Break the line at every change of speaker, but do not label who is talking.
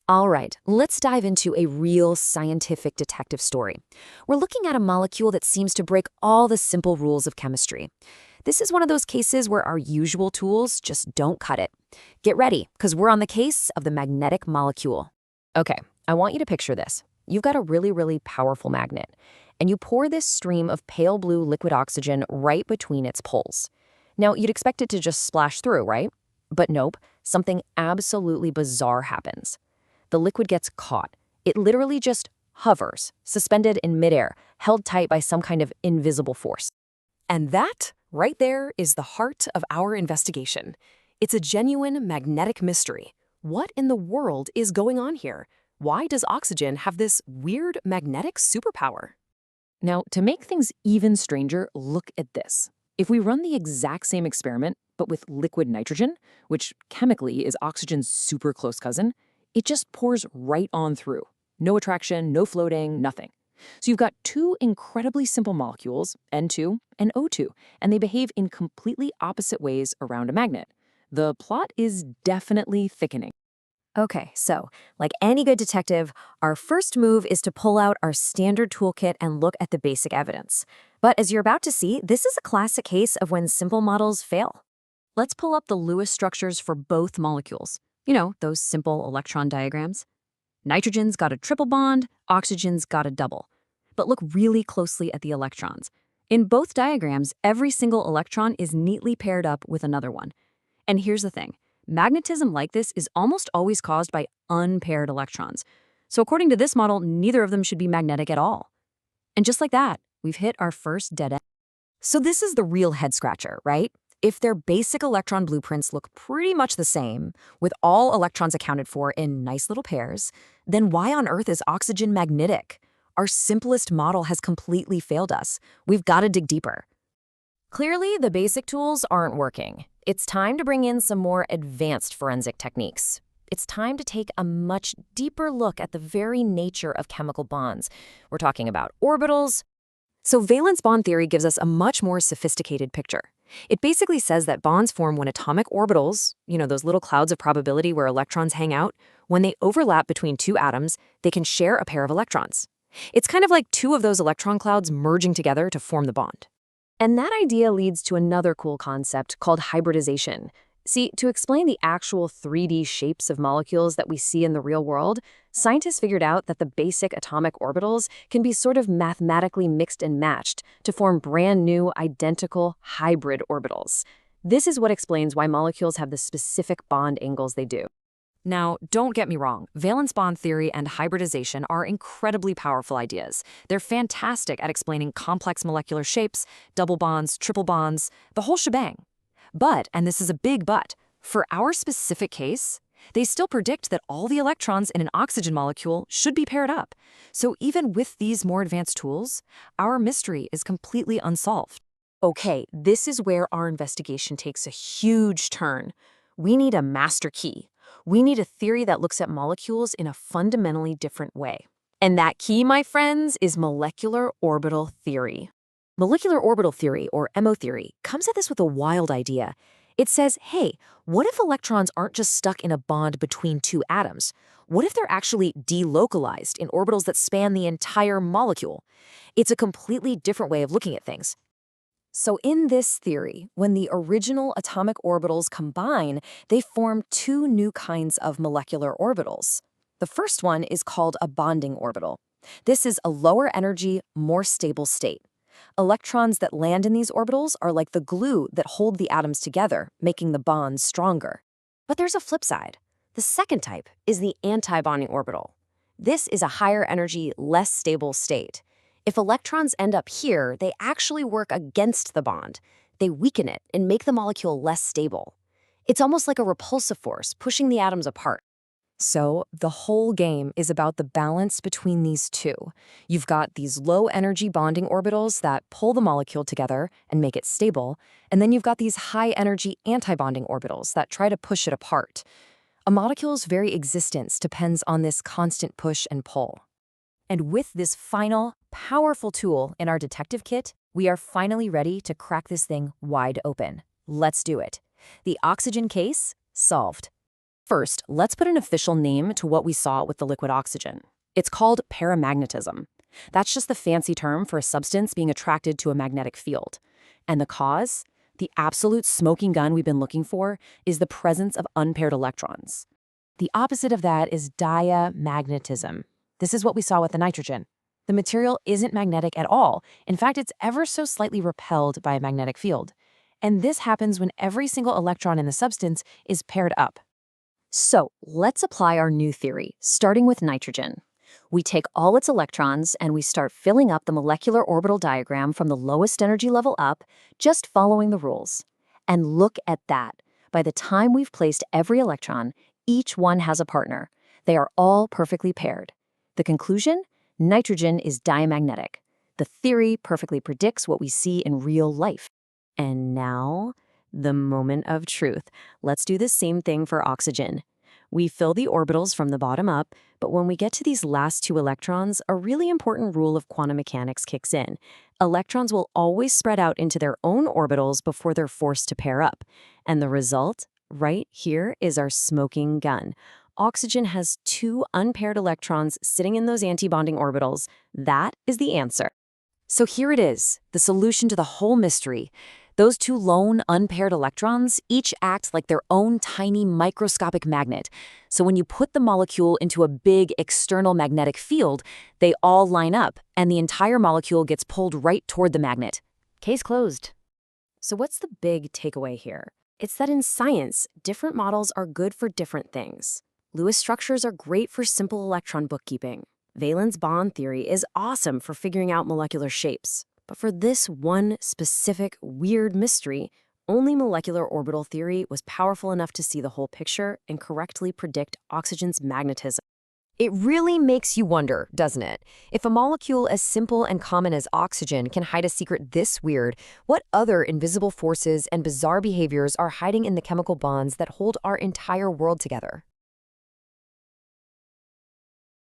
All right, let's dive into a real scientific detective story. We're looking at a molecule that seems to break all the simple rules of chemistry. This is one of those cases where our usual tools just don't cut it. Get ready, because we're on the case of the magnetic molecule. Okay, I want you to picture this. You've got a really powerful magnet, and you pour this stream of pale blue liquid oxygen right between its poles. Now, you'd expect it to just splash through, right? But nope, something absolutely bizarre happens. The liquid gets caught. It literally just hovers, suspended in midair, held tight by some kind of invisible force.
And that, right there, is the heart of our investigation. It's a genuine magnetic mystery. What in the world is going on here? Why does oxygen have this weird magnetic superpower?
Now, to make things even stranger, look at this. If we run the exact same experiment, but with liquid nitrogen, which chemically is oxygen's super close cousin, it just pours right on through. No attraction, no floating, nothing. So you've got two incredibly simple molecules, N2 and O2, and they behave in completely opposite ways around a magnet. The plot is definitely thickening. Okay, so, like any good detective, our first move is to pull out our standard toolkit and look at the basic evidence. But as you're about to see, this is a classic case of when simple models fail. Let's pull up the Lewis structures for both molecules. You know, those simple electron diagrams. Nitrogen's got a triple bond, oxygen's got a double. But look really closely at the electrons. In both diagrams, every single electron is neatly paired up with another one. And here's the thing. Magnetism like this is almost always caused by unpaired electrons. So according to this model, neither of them should be magnetic at all. And just like that, we've hit our first dead end. So this is the real head-scratcher, right? If their basic electron blueprints look pretty much the same, with all electrons accounted for in nice little pairs, then why on earth is oxygen magnetic? Our simplest model has completely failed us. We've got to dig deeper. Clearly, the basic tools aren't working. It's time to bring in some more advanced forensic techniques. It's time to take a much deeper look at the very nature of chemical bonds. We're talking about orbitals. So valence bond theory gives us a much more sophisticated picture. It basically says that bonds form when atomic orbitals, you know, those little clouds of probability where electrons hang out, when they overlap between two atoms, they can share a pair of electrons. It's kind of like two of those electron clouds merging together to form the bond. And that idea leads to another cool concept called hybridization. See, to explain the actual 3D shapes of molecules that we see in the real world, scientists figured out that the basic atomic orbitals can be sort of mathematically mixed and matched to form brand new, identical hybrid orbitals. This is what explains why molecules have the specific bond angles they do. Now, don't get me wrong, valence bond theory and hybridization are incredibly powerful ideas. They're fantastic at explaining complex molecular shapes, double bonds, triple bonds, the whole shebang. But, and this is a big but, for our specific case, they still predict that all the electrons in an oxygen molecule should be paired up. So even with these more advanced tools, our mystery is completely unsolved. Okay, this is where our investigation takes a huge turn. We need a master key. We need a theory that looks at molecules in a fundamentally different way. And that key, my friends, is molecular orbital theory. Molecular orbital theory, or MO theory, comes at this with a wild idea. It says, hey, what if electrons aren't just stuck in a bond between two atoms? What if they're actually delocalized in orbitals that span the entire molecule? It's a completely different way of looking at things. So in this theory, when the original atomic orbitals combine, they form two new kinds of molecular orbitals. The first one is called a bonding orbital. This is a lower energy, more stable state. Electrons that land in these orbitals are like the glue that hold the atoms together, making the bonds stronger. But there's a flip side. The second type is the anti-bonding orbital. This is a higher energy, less stable state. If electrons end up here, they actually work against the bond. They weaken it and make the molecule less stable. It's almost like a repulsive force, pushing the atoms apart. So the whole game is about the balance between these two. You've got these low-energy bonding orbitals that pull the molecule together and make it stable, and then you've got these high-energy anti-bonding orbitals that try to push it apart. A molecule's very existence depends on this constant push and pull. And with this final, powerful tool in our detective kit, we are finally ready to crack this thing wide open. Let's do it. The oxygen case, solved. First, let's put an official name to what we saw with the liquid oxygen. It's called paramagnetism. That's just the fancy term for a substance being attracted to a magnetic field. And the cause? The absolute smoking gun we've been looking for is the presence of unpaired electrons.
The opposite of that is diamagnetism. This is what we saw with the nitrogen. The material isn't magnetic at all. In fact, it's ever so slightly repelled by a magnetic field. And this happens when every single electron in the substance is paired up.
So let's apply our new theory, starting with nitrogen. We take all its electrons and we start filling up the molecular orbital diagram from the lowest energy level up, just following the rules. And look at that. By the time we've placed every electron, each one has a partner. They are all perfectly paired. The conclusion? Nitrogen is diamagnetic. The theory perfectly predicts what we see in real life.
And now, the moment of truth. Let's do the same thing for oxygen. We fill the orbitals from the bottom up, but when we get to these last two electrons, a really important rule of quantum mechanics kicks in. Electrons will always spread out into their own orbitals before they're forced to pair up. And the result, right here, is our smoking gun. Oxygen has two unpaired electrons sitting in those antibonding orbitals. That is the answer.
So here it is, the solution to the whole mystery. Those two lone, unpaired electrons each act like their own tiny microscopic magnet. So when you put the molecule into a big external magnetic field, they all line up, and the entire molecule gets pulled right toward the magnet.
Case closed. So what's the big takeaway here? It's that in science, different models are good for different things. Lewis structures are great for simple electron bookkeeping. Valence bond theory is awesome for figuring out molecular shapes. But for this one specific weird mystery, only molecular orbital theory was powerful enough to see the whole picture and correctly predict oxygen's magnetism. It really makes you wonder, doesn't it? If a molecule as simple and common as oxygen can hide a secret this weird, what other invisible forces and bizarre behaviors are hiding in the chemical bonds that hold our entire world together?